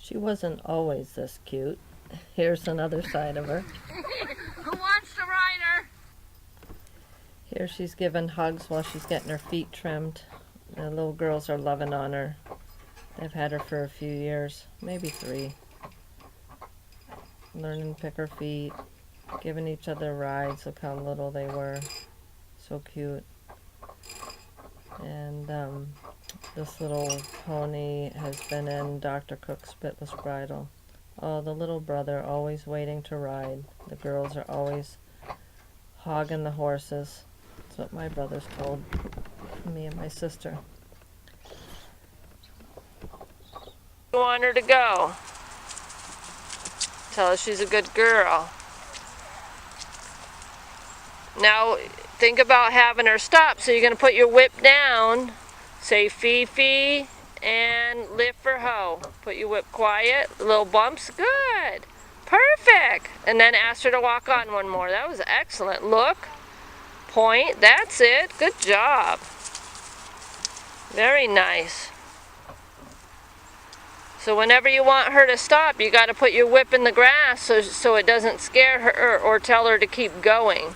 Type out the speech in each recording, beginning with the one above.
She wasn't always this cute. Here's another side of her. Who wants to ride her? Here she's giving hugs while she's getting her feet trimmed. The little girls are loving on her. They've had her for a few years, maybe 3. Learning to pick her feet, giving each other rides. Look how little they were. So cute. And this little pony has been in Dr. Cook's Spitless Bridle. Oh, the little brother always waiting to ride. The girls are always hogging the horses. That's what my brothers told me and my sister. You want her to go? Tell her she's a good girl. Now think about having her stop. So you're going to put your whip down, say Fifi, and lift for ho. Put your whip quiet, little bumps, good, perfect. And then ask her to walk on one more. That was excellent. Look, point, that's it, good job. Very nice. So whenever you want her to stop, you got to put your whip in the grass so it doesn't scare her or tell her to keep going.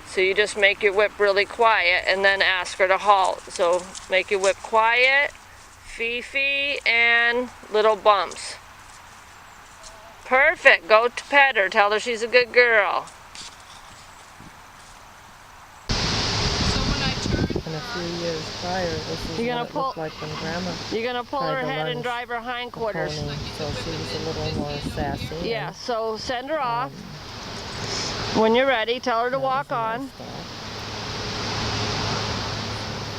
So you just make your whip really quiet and then ask her to halt. So make your whip quiet, Fifi, and little bumps. Perfect. Go to pet her. Tell her she's a good girl. In a few years prior, this is what it looked like when Grandma You're going to pull her head and drive her hindquarters. So she was a little more sassy. Yeah, so send her off. When you're ready, tell her to walk on.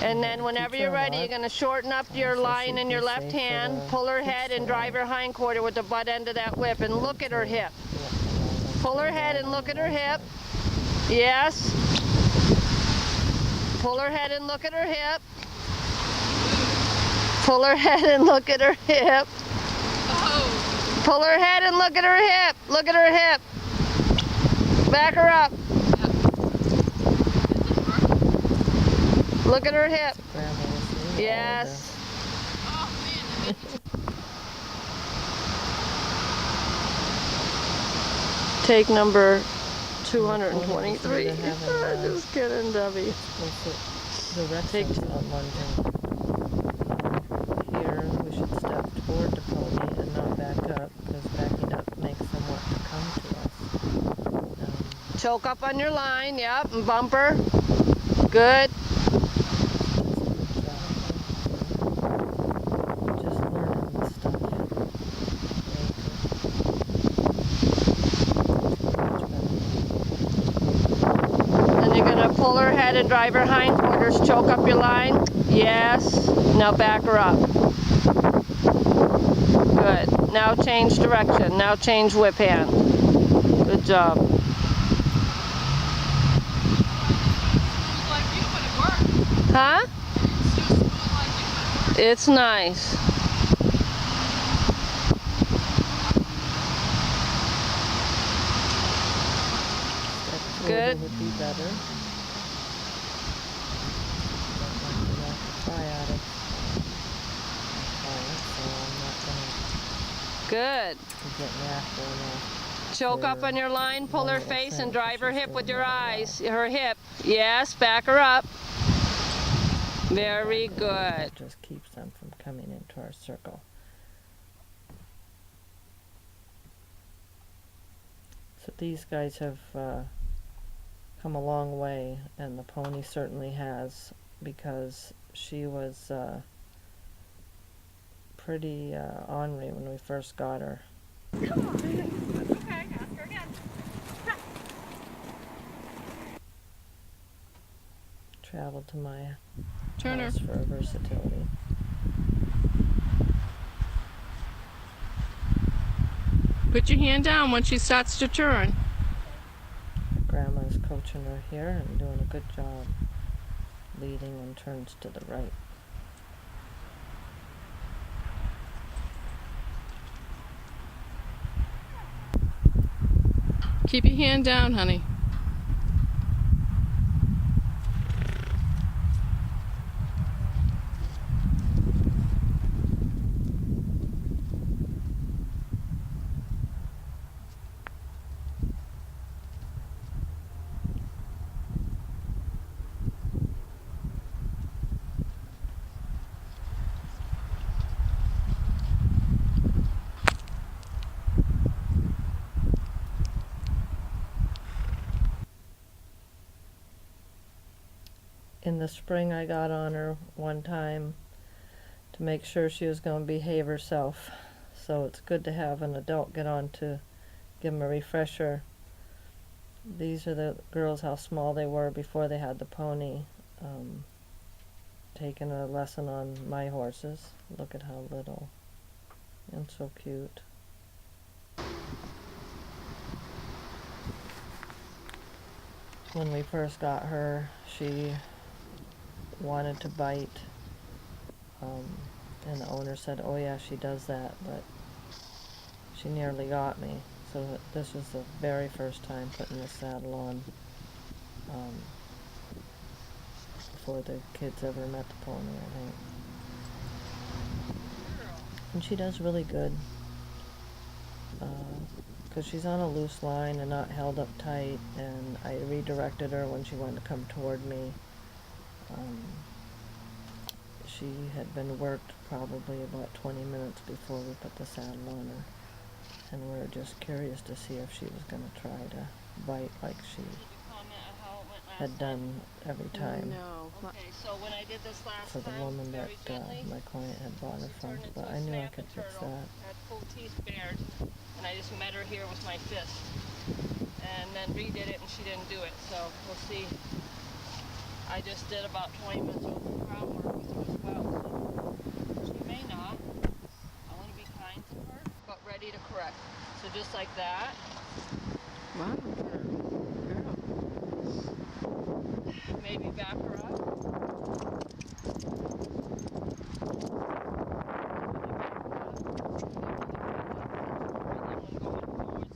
And then whenever you're ready, you're going to shorten up your line in your left hand, pull her head and drive her hindquarter with the butt end of that whip, and look at her hip. Pull her head and look at her hip. Yes. Pull her head and look at her hip. Pull her head and look at her hip. Pull her head and look at her hip. Look at her hip. Back her up. Look at her hip. Yes. Take number 223. Just kidding, Debbie. Take here, we should step toward the pony and not back up, because backing up makes them want to come to us. Choke up on your line, yep, and bumper. Good. Just learning this stuff. Then you're going to pull her head and drive her hindquarters, choke up your line. Yes. Now back her up. Good. Now change direction. Now change whip hand. Good job. Huh? It's nice. Good. Would be better. Good. Choke up on your line, pull her face, and drive her hip with your eyes. Her hip. Yes, back her up. Very good. That just keeps them from coming into our circle. So these guys have come a long way, and the pony certainly has, because she was pretty ornery when we first got her. Okay, ask her again. Traveled to my Turner. house for versatility. Put your hand down when she starts to turn. Grandma's coaching her here and doing a good job leading when turns to the right. Keep your hand down, honey. in the spring I got on her one time to make sure she was going to behave herself. So it's good to have an adult get on to give them a refresher. These are the girls, how small they were before they had the pony. Taking a lesson on my horses. Look at how little and so cute. When we first got her, she wanted to bite, and the owner said, oh yeah, she does that, but she nearly got me. So this was the very first time putting the saddle on, before the kids ever met the pony, I think. And she does really good, because she's on a loose line and not held up tight, and I redirected her when she wanted to come toward me. She had been worked probably about 20 minutes before we put the saddle on her, and we were just curious to see if she was going to try to bite like she had done every time. No. Okay, so when I did this last For the time, woman that gently, my client had bought her from, but I knew I could fix that. Had full teeth bared, and I just met her here with my fist, and then redid it, and she didn't do it. So we'll see. I just did about 20 minutes of groundwork with her as well. So she may not. I want to be kind to her, but ready to correct. So just like that. Wow. Maybe back her up.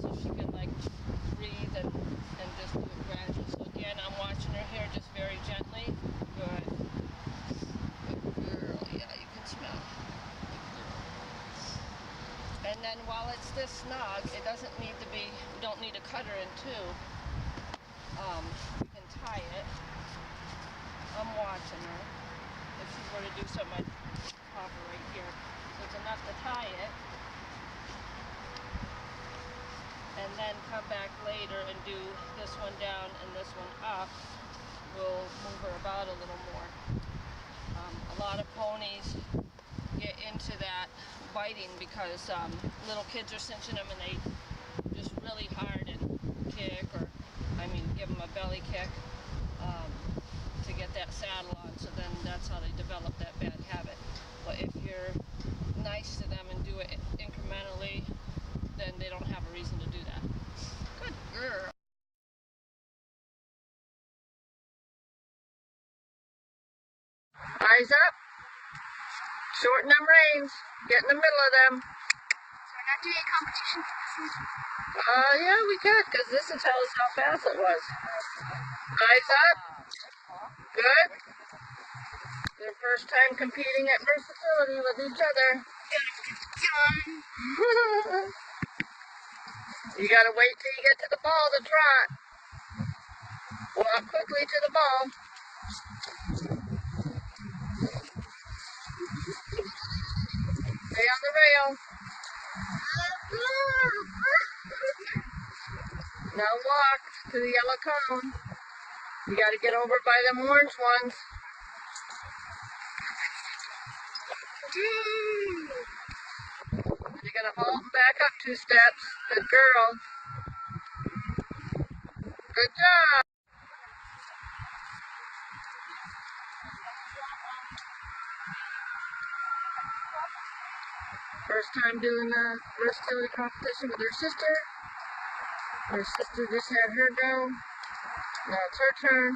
So she can like breathe and just do it gradually. So again, I'm watching her here just very gently. Good. Good girl. Yeah, you can smell. Good girl. And then while it's this snug, it doesn't need to be, we don't need to cut her in two. We can tie it. I'm watching her. If she were to do something, I'd pop her right here. So it's enough to tie it. And then come back later and do this one down and this one up. We'll move her about a little more. A lot of ponies get into that biting because little kids are cinching them and they just really hard and kick, or give them a belly kick to get that saddle on. So then that's how they develop that bad habit. But if you're nice to them and do it incrementally, then they don't have a reason to do that. Good girl. Eyes up. Shorten them reins. Get in the middle of them. So we're not doing a competition for this one? Yeah, we could, because this will tell us how fast it was. Eyes up. Good. Their first time competing at versatility with each other. You gotta wait till you get to the ball to trot. Walk quickly to the ball. Stay on the rail. Now walk to the yellow cone. You gotta get over by them orange ones. You're gonna halt and back up 2 steps. Good girl. Good job. First time doing the versatility competition with her sister. Her sister just had her go. Now it's her turn.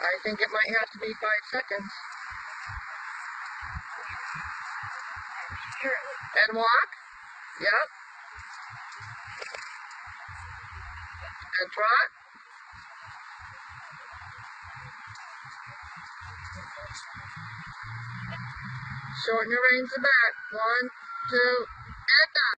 I think it might have to be 5 seconds. And walk. Yep. And trot. Shorten your reins to back. 1, 2, and done.